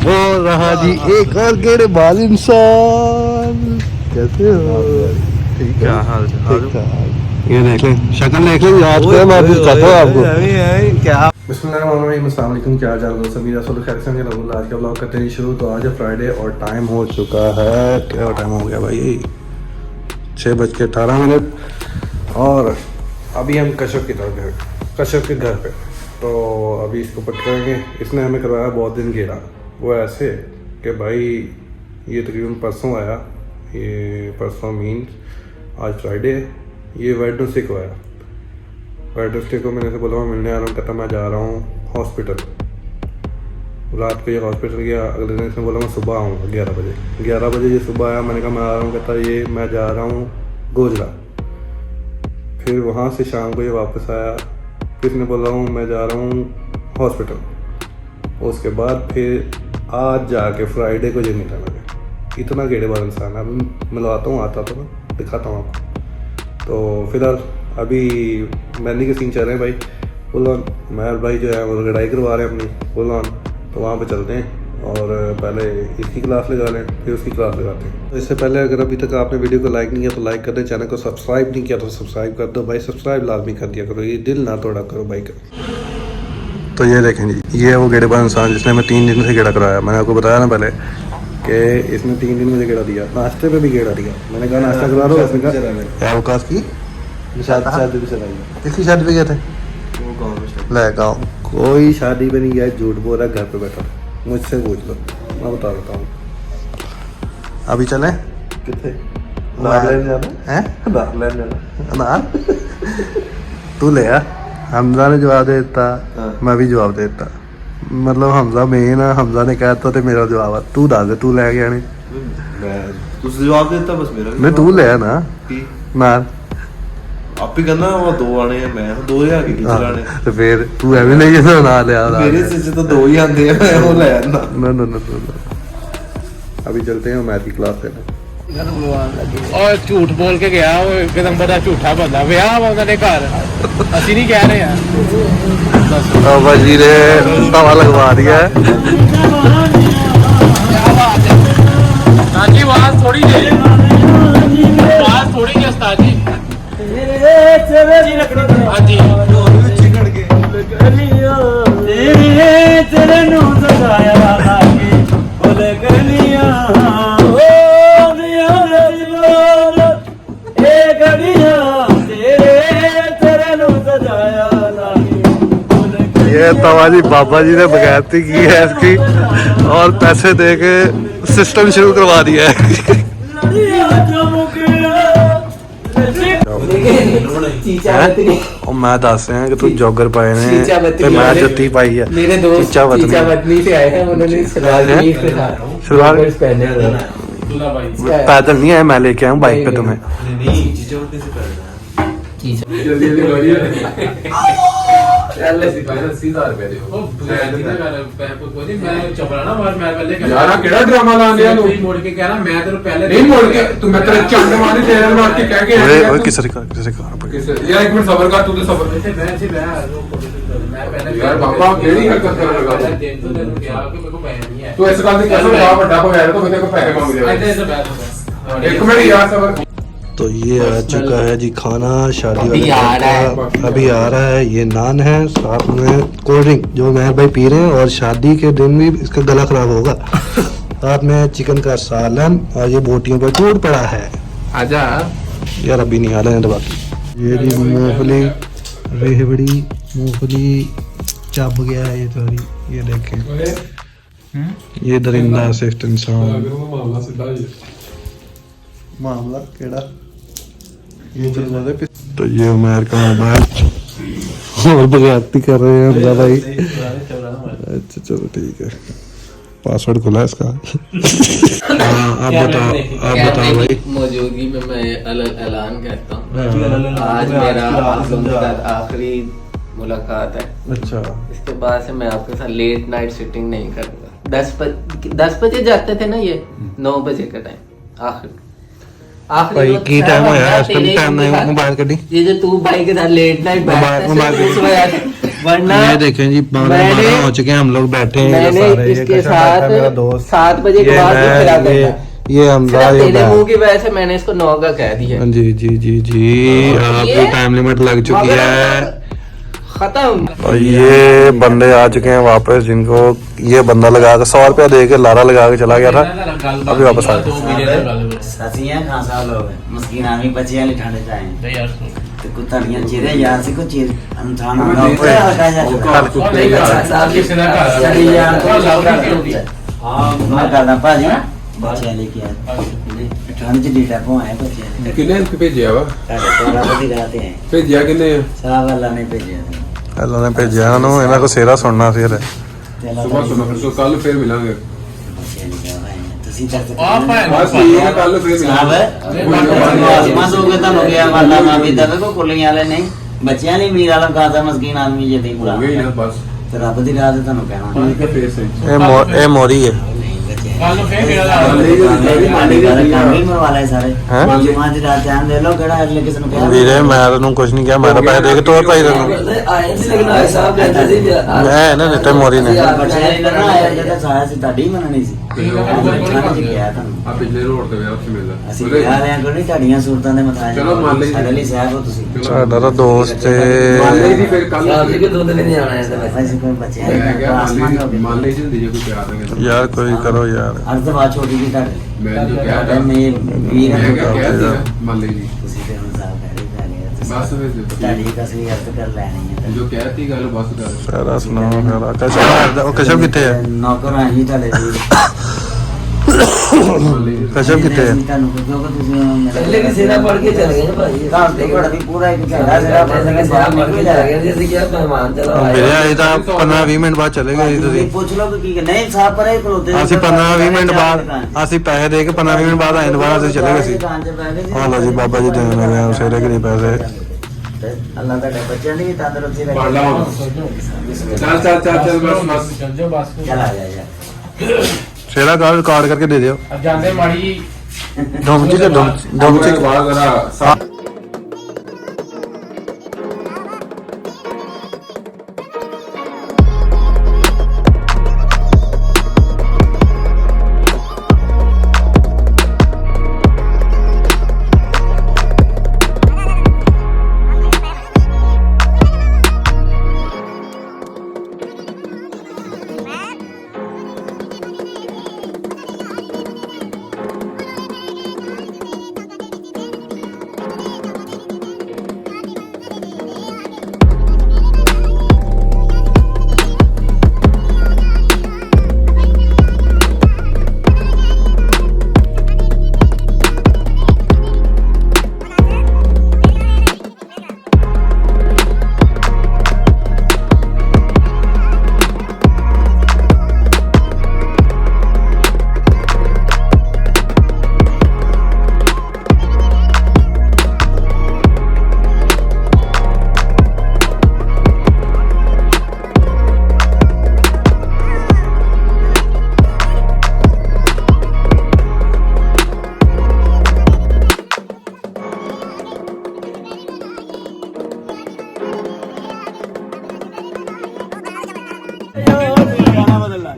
और रहा जी एक और गेड़ेबाज इंसान। कैसे हो? ठीक है, क्या हाल ठीक ठाक। ये देख लें, शक्ल देख लें, याद करें, मैं दिखाता हूँ आपको। क्या बिस्मिल्लाहिर्रहमानिर्रहीम, क्या हाल चाल सभी रसूल खैर से हैं। आज का ब्लॉग करते हैं शुरू। तो आज है फ्राइडे और टाइम हो चुका है, क्या टाइम हो गया भाई, 6:18 और अभी हम कश्यप की तरफ गए, कश्यप के घर पे। तो अभी इसको पकड़ेंगे। इसने हमें करवाया बहुत दिन घेरा। वो ऐसे कि भाई ये तकरीबन परसों आया, ये परसों मीन्स आज फ्राइडे है, ये वेडनेसडे को आया। वेडनेसडे को मैंने से बोला मैं मिलने आ रहा हूँ, कहता मैं जा रहा हूँ हॉस्पिटल। रात को ये हॉस्पिटल गया, अगले दिन इसने बोला मैं सुबह आऊँगा 11 बजे ये सुबह आया। मैंने कहा मैं आ रहा हूँ, कहता ये मैं जा रहा हूँ गोजरा। फिर वहाँ से शाम को ये वापस आया, फिर इसने बोला हूँ मैं जा रहा हूँ हॉस्पिटल। उसके बाद फिर आज जाके फ्राइडे को ये मिला मुझे। इतना गेड़ेबाज इंसान है। अभी मिलवाता हूँ, आता तो मैं दिखाता हूँ आपको। तो फिलहाल अभी मेहंदी के सीन चल रहे हैं भाई। बोला महर भाई जो है वो लड़ाई करवा रहे हैं अपनी, बोला तो वहाँ पे चलते हैं और पहले इसकी क्लास लगा लें, फिर उसकी क्लास लगाते हैं। तो इससे पहले अगर अभी तक आपने वीडियो को लाइक नहीं किया तो लाइक कर दें, चैनल को सब्सक्राइब नहीं किया तो सब्सक्राइब कर दो भाई, सब्सक्राइब लाजमी कर दिया करो, ये दिल ना तोड़ा करो भाई का। तो ये देखें जी, ये है वो गेड़ेबाज इंसान जिसने मैं 3 दिन से गेड़ा कराया। मैंने आपको बताया ना पहले कि इसने 3 दिन मुझे गेड़ा दिया, नाश्ते पे भी गेड़ा दिया। मैंने कहा नाश्ता करा दो, इसने कहा अवकाश की शादी भी चलाई। किसकी शादी पे गए थे? ले गाँव कोई शादी पे नहीं गया, झूठ बोल रहा है, घर पे बैठा मुझसे पूछ लो, मैं बता देता हूँ। अभी चलें कितने अनार तू ले आ। हमजा ने जवाब दे देता, मैं भी जवाब दे देता। मतलब हमजा मेन है, हमजा ने कहता तो मेरा जवाब है। तू दस दे, तू ले गया नहीं जवाब देता बस मेरा मैं, तू ले ना नार आप ही कहना वो 2 आने हैं, मैं 2 ही आगे चलाने। तो फिर तू एवं नहीं जैसे ना ले आ, मेरे से तो 2 ही आते हैं, मैं वो ले आना। ना अभी चलते हैं मैथ की क्लास लेने। और झूठ बोल के गया वो, एकदम बड़ा झूठा बंदा। ਵਿਆਹ ਉਹਨਾਂ ਦੇ ਘਰ ਅਸੀਂ नहीं कह रहे हैं। बाबा जी ने तवा लगवा दिया है। हाँ जी, आवाज थोड़ी जी, आवाज थोड़ी जी उस्ताद जी। हाँ जी ये तवाली बाबा जी ने बगैरती की है इसकी, और पैसे दे के सिस्टम शुरू करवा दिया है। और मैं दस रहा कि तू जॉगर पाए ने ते मैं जुत्ती पाई है। मेरे दोस्त चीचा वतनी से आए हैं, उन्होंने सलवार पहने हुए हैं। पैदल नहीं आया, मैं लेके आया हूँ बाइक पे तुम्हें। ਕਿਹੜਾ ਡਰਾਮਾ ਲਾਉਂਦੇ ਆ ਲੋਕ ਮੋੜ ਕੇ ਕਹਿਣਾ ਮੈਂ ਤੈਨੂੰ ਪਹਿਲੇ ਨਹੀਂ ਮੋੜ ਕੇ ਤੂੰ ਮੈਂ ਤੇਰੇ ਚੰਡ ਮਾਰੀ ਤੇਰੇ ਮਾਰ ਕੇ ਕਹਿ ਕੇ ਓਏ ਕਿਸੇ ਕਾਰ ਯਾਰ ਇੱਕ ਮਿੰਟ ਸਬਰ ਕਰ, ਤੂੰ ਤੇ ਸਬਰ ਇੱਥੇ ਬੈਠ ਸੀ ਮੈਂ ਪਹਿਲੇ ਯਾਰ ਬਾਬਾ ਕਿਹੜੀ ਹਰਕਤ ਕਰਨ ਲੱਗਾ ਦਿਨ ਤੋਂ ਤੈਨੂੰ ਕਿਹਾ ਕਿ ਮੇਰੇ ਕੋਲ ਪੈਸੇ ਨਹੀਂ ਹੈ। ਤੂੰ ਇਸ ਗੱਲ ਦੀ ਕਸਮ ਖਾ, ਵੱਡਾ ਹੋ ਗਿਆ ਤਾਂ ਮੇਰੇ ਕੋਲ ਪੈਸੇ ਮੰਗ ਲਿਆ। ਇੱਥੇ ਬੈਠ ਇੱਕ ਮਿੰਟ ਯਾਰ ਸਬਰ। तो ये आ चुका है जी खाना, शादी अभी आ रहा है। ये नान है, साथ में कोल्ड ड्रिंक जो मेहर भाई पी रहे हैं, और शादी के दिन भी इसका गला खराब होगा। साथ में चिकन का सालन, और ये बोटियों पर टूट पड़ा है। आजा यार अभी नहीं आ रहे हैं तो बाकी। ये जी मूंगफली, रेहड़ी मूंगफली चब गया है ये सारी, ये देखें। ये दरिंदा सिफ्ट इंसान मामला केड़ा ये चल रहा है। तो ये उमर का मोबाइल और बगाती कर रहे हैं हमजा भाई। अच्छा चलो ठीक है, पासवर्ड खुला है इसका। आप बताओ भाई। मौजूदगी में मैं ऐलान करता हूँ, आज मेरा आप लोगों के साथ आखिरी मुलाकात है। अच्छा, इसके बाद से मैं आपके साथ लेट नाइट सिटिंग नहीं करूँगा। 10 बजे जाते थे ना, ये 9 बजे का टाइम आखिर भाई की टाइम होया, इस टाइम नहीं मोबाइल कड्डी। ये जो तू भाई के साथ लेट नाइट मोबाइल वरना ये देखें जी 12 हो चुके हैं, हम लोग बैठे हैं ये मैंने सारे, ये इसके कशा बैठा है मेरा साथ दोस्त, 7 बजे के ये बाद मैं, फिरा करता ये हमजा, सिर्फ ये तेरे मैं। मुंह की वजह से मैंने इसको 9 का कह दिया। जी जी जी जी आपकी टाइम लिमिट लग चुकी है। खत्म। और ये बंदे आ चुके हैं वापस, जिनको ये बंदा लगा के 100 रुपया दे के लारा लगा के चला गया था, अभी वापस आ गया। ससियां खां साहब लोग मस्कीन आमी बच्चे वाली ठंडे चाहे तो कुछ तड़ियां चीरे यार से कुछ चीर अंथान होगा ऊपर हटा जाए चली यार हां मैं करना भाजी बच्चे लेके आए ठंड च डीटा को आए बच्चे किन्ने भेजिया वा थोड़ा बड़ी रात है भेजिया किन्ने साहब अल्लाह ने भेजिया ਅੱਲਾ ਨੇ ਭੇਜਿਆ ਇਹਨਾਂ ਨੂੰ, ਇਹਨਾਂ ਕੋ ਸੇਰਾ ਸੁਣਨਾ ਸੀ ਇਹਦੇ। ਸੁਬਾ ਸੁਬਾ ਕੱਲ ਫੇਰ ਮਿਲਾਂਗੇ बच्चे लेके आए ਤੁਸੀਂ ਬਸ ਠੀਕ ਹੈ, ਕੱਲ ਫੇਰ ਮਿਲਾਂਗੇ। मत हो गया तो गया वाला मां भी दवे को कुलियां वाले नहीं बच्चियां नहीं मीर आलम कहा था मस्कीन आदमी ये नहीं ਹੋ ਗਈ ਨਾ ਬਸ तो रब दी रात ਤੁਹਾਨੂੰ ਕਹਿਣਾ ਠੀਕ ਹੈ ਫੇਰ ਸਹੀ। ਇਹ ਮੋਰੀ ਹੈ। ਕੱਲ ਫੇਰ ਮੇਰਾ ਕਾਮੀ ਮਰਵਾਲੇ ਸਾਰੇ ਹੈਂ? ਜਮਾਂ ਦੀ ਰਾਤ ਜਾਨ ਦੇ ਲੋ ਕਿਹੜਾ ਅਗਲੇ ਕਿਸ ਨੂੰ ਕਿਹਾ ਵੀਰੇ ਮੈਂ ਤੈਨੂੰ ਕੁਝ ਨਹੀਂ ਕਿਹਾ, ਮੈਂ ਤਾਂ ਪੈਸੇ ਦੇ ਕੇ ਤੋਰ ਪਾਈ ਤੈਨੂੰ। ਆਏ ਸੀ ਲੇਕਿਨ ਆਏ ਸਾਹਿਬ ਕਹਿੰਦੇ ਸੀ ਵੀ ਮੈਂ ਨਾ ਦਿੱਤੇ ਮੋਰੀ ਨੇ। ਬੱਚੇ ਨੇ ਨਾ ਆਇਆ ਜਿਹੜਾ ਸਾਇਆ ਸੀ ਤੁਹਾਡੀ ਮੰਨਣੀ ਸੀ ਠੰਡ ਚ ਗਿਆ ਤੁਹਾਨੂੰ ਆ ਪਿਛਲੇ ਰੋਡ ਤੇ ਵਿਆਹ ਉੱਥੇ ਮਿਲਦਾ ਅਸੀਂ ਕਹਿ ਰਹੇ ਹਾਂ ਕੋਈ ਤੁਹਾਡੀਆਂ ਸੂਰਤਾਂ ਦੇ ਮਤਾਜ ਚਲੋ ਮੰਨ ਲਈ। ਸਾਡੇ ਲਈ ਸਾਹਿਬ ਹੋ ਤੁਸੀਂ ਸਾਡਾ ਤਾਂ ਦੋਸਤ ਮੰਨ ਲਈ ਸੀ ਤੇ ਫਿਰ ਕੱਲ ਸਾਹਿਬ ਜੀ ਕੇ ਦੋ ਦਿਨ ਨਹੀਂ ਆਣਾ ਹੈ ਤਾਂ ਅਸੀਂ ਕੋਈ ਬੱਚੇ ਮੈਂ ਕਿਹਾ ਆਸਮਾਨ ਹੋ ਗਏ ਮੰਨ ਲਈ ਸੀ ਹੁੰਦੀ ਜੇ ਕੋਈ ਪਿਆਰ ਨਹੀਂ ਯਾਰ ਕੋਈ ਕਰੋ ਯਾਰ। ਅੱਜ ਤੋਂ ਬਾਅਦ ਛੋਟੀ ਜੀ ਤੁਹਾਡੇ ਮੈਂ ਨਹੀਂ ਕਿਹਾ ਤੁਹਾਡੇ ਮੇ ਵੀਰ ਮੈਂ ਨੂੰ ਕਿਹਾ ਕਹਿ ਦਿੱਤਾ, ਮੰਨ ਲਈ ਜੀ ਤੁਸੀਂ ਤੇ ਹੁਣ ਸਾਹਿਬ ਕਹਿ ਰਹੇ ਬਸ ਫਿਰ ਤੁਹਾਡੀ ਕਸੀ ਅਰਥ ਕਰ ਲੈਣੀ ਹੈ ਜੋ ਕਹਿਤੀ ਗੱਲ ਬਸ ਕਰ। ਸਾਰਾ ਸੁਣਾਓ ਸਾਰਾ। ਕਸ਼ਮ ਉਹ ਕਸ਼ਮ ਕਿੱਥੇ ਹੈ? ਨੌਕਰ ਆਹੀ ਤੁਹਾਡੇ ਵੀਰ ਮੰਨ ਲਈ ਜੀ। ਕਸ਼ਮ ਕਿੱਥੇ ਹੈ? ਤੁਹਾਨੂੰ ਕਿਉਂਕਿ ਤੁਸੀਂ ਪਹਿਲੇ ਵੀ ਸੇਰਾ ਪੜ ਕੇ ਚਲੇ ਗਏ ਨਾ ਭਾਈ ਤਾਂ ਤੇ ਘੜਾ ਵੀ ਪੂਰਾ ਇੱਕ ਘੜਾ ਸਿਰਾ ਪੜ ਕੇ ਸਾਹਿਬ ਪੜ ਕੇ ਚਲੇ ਗਏ ਸੀ, ਅਸੀਂ ਕਿਹਾ ਮਹਿਮਾਨ ਚਲੋ ਆਏ। ਵੀਰੇ ਅਜੇ ਤਾਂ 15-20 ਮਿੰਟ ਬਾਅਦ ਚਲੇ ਗਏ ਸੀ ਤੁਸੀਂ। ਪੁੱਛ ਲਓ ਕਿ ਕੀ ਨਹੀਂ ਸਾਹਿਬ ਪਰੇ ਖਲੋਤੇ ਅਸੀਂ 15-20 ਮਿੰਟ ਬਾਅਦ ਅਸੀਂ ਪੈਸੇ ਦੇ ਕੇ 15-20 ਮਿੰਟ ਬਾਅਦ ਆਏ, ਦੁਬਾਰਾ ਅਸੀਂ ਚਲੇ ਗਏ ਸੀ। ਹਾਂ ਲਓ ਜੀ ਬਾਬਾ ਜੀ ਦੇਣ ਲੱਗੇ ਆ ਸੇਰੇ ਕੇ ਪੈਸੇ। ਅੱਲਾਹ ਤੁਹਾਡੇ ਬੱਚਿਆਂ ਦੀ ਵੀ ਤੰਦਰੁਸਤੀ ਰੱਖੇ। ਪੜ ਲਾ ਹੁਣ। ਚੱਲ ਬਸ ਚੱਲ ਜਾਓ ਬਸ। ਚੱਲ ਆ ਜਾ ਯਾਰ ਸੇਰਾ ਕਾਰਡ ਕਰਕੇ ਦੇ ਦਿਓ। अब जानते माड़ी ਡੋਮਚੀ ਤੇ ਡੋਮਚੀ ਬਾਹਰ ਜ਼ਰਾ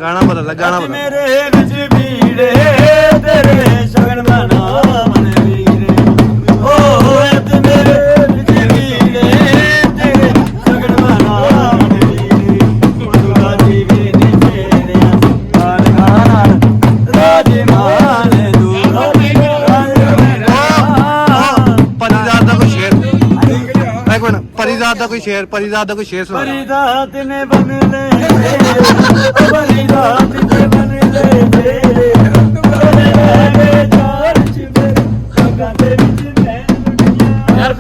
ਗਾਣਾ ਬਦਲ ਗਾਣਾ ਬਦਲ। ਮੇਰੇ ਵਿੱਚ ਭੀੜੇ ਤੇਰੇ ਸ਼ਗਨ ਦਾ ਨਾਮ ਨੇ ਵੀਰੇ ਓ ਤੇ ਮੇਰੇ ਵਿੱਚ ਭੀੜੇ ਤੇਰੇ ਸ਼ਗਨ ਦਾ ਨਾਮ ਨੇ ਵੀਰੇ ਤੁਰਦਾ ਜੀਵੇ ਨੀ ਤੇਰੇ ਆਨ ਖਾਨ ਰਾਜੇ ਮਾਨ ਦੂਰ ਪਰਿਜ਼ਾਤ ਦਾ ਕੋਈ ਸ਼ੇਰ ਇੱਕ ਮਿੰਟ, ਪਰਿਜ਼ਾਤ ਦਾ ਕੋਈ ਸ਼ੇਰ, ਪਰਿਜ਼ਾਤ ਦਾ ਕੋਈ ਸ਼ੇਰ ਸੁਣਾ। ਫਰੀਦਾਤ ਨੇ ਬਨ ਲੈ ਫਰੀਦਾਤ ਨੇ ਬਨ ਲੈ ਤੇਰੇ ਬੜੇ ਚਾਰ ਚਿਵੇ ਜਗ੍ਹਾ ਦੇ ਵਿੱਚ ਮੈਂ ਦੁਨੀਆ ਯਾਰ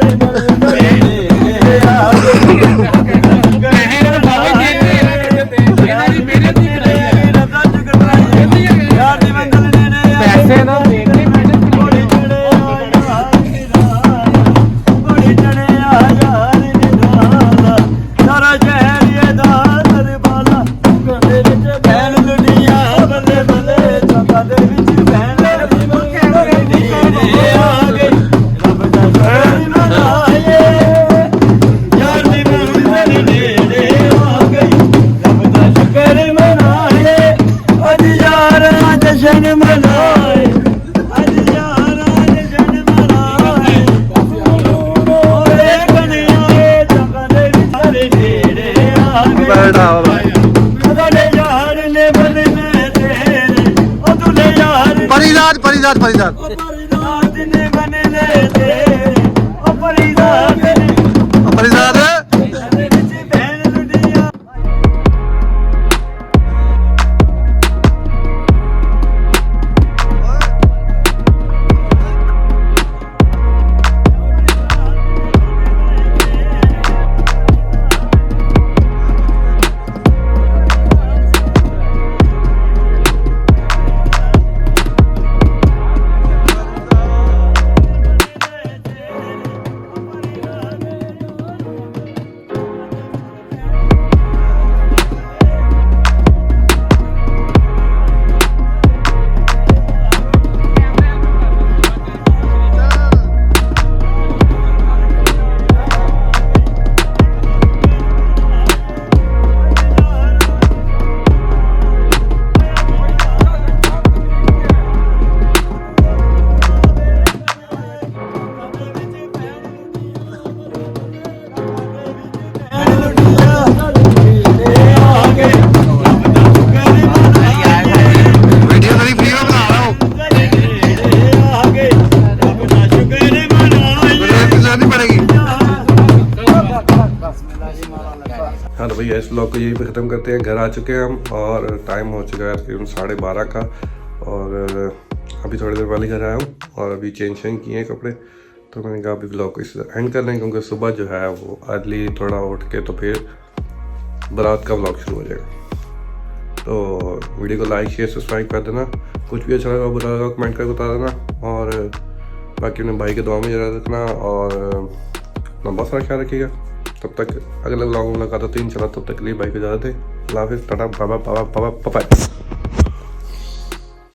पैसे ना देखने ਸਾਰਾ ਸ਼ਹਿਰ ਇਹਦਾ ਦਰਬਾਰਾ ਕੰਦੇ ਵਿੱਚ ਜਸ਼ਨ ਮਨਾਏ ਅੱਜ ਯਾਰਾਂ ਜਸ਼ਨ ਮਨਾਏ ਓਏ ਕਨਿਆਏ ਜਗਾਂ ਦੇ ਸਾਰੇ ਨੇੜੇ ਆ ਗਏ ਉਹਦੇ ਯਾਰ ਨੇ ਬਦਲੇ ਤੇਰੇ ਉਹ ਦੁਲੇ ਯਾਰ परिजात परिजात परिजात ਉਹ ਪਰਿਦਾਤ ਨੇ ਬਦਲੇ ਤੇਰੇ ਉਹ ਪਰਿਦਾਤ ਨੇ परिजात ਸਾਡੇ ਵਿੱਚ ਭੈਣ ਲੁੱਟੀਆਂ वीडियो मेरी फ्री में बना रहा हूँ नहीं पड़ेगी। हाँ तो भैया इस ब्लॉग को यही पे ख़त्म करते हैं। घर आ चुके हैं हम और टाइम हो चुका है तकरीबन 12:30 का और अभी थोड़ी देर पहले घर आया हूँ और अभी चेंज किए हैं कपड़े। तो मैंने कहा अभी ब्लॉग को इस एंड कर लें क्योंकि सुबह जो है वो अर्ली थोड़ा उठ के तो फिर बारात का ब्लॉग शुरू हो जाएगा। तो वीडियो को लाइक शेयर सब्सक्राइब कर देना। कुछ भी अच्छा लगा बुरा लगा कमेंट करके बता देना और बाकी अपने भाई के दुआ में जरा रखना और अपना बहुत सारा ख्याल रखिएगा। तब तक अगले ब्लॉग में मुलाकात होती है इंशाल्लाह। तब तक के लिए भाई को इजाज़त है। अल्लाह हाफ़िज़, tata, bye bye, bye bye, bye bye.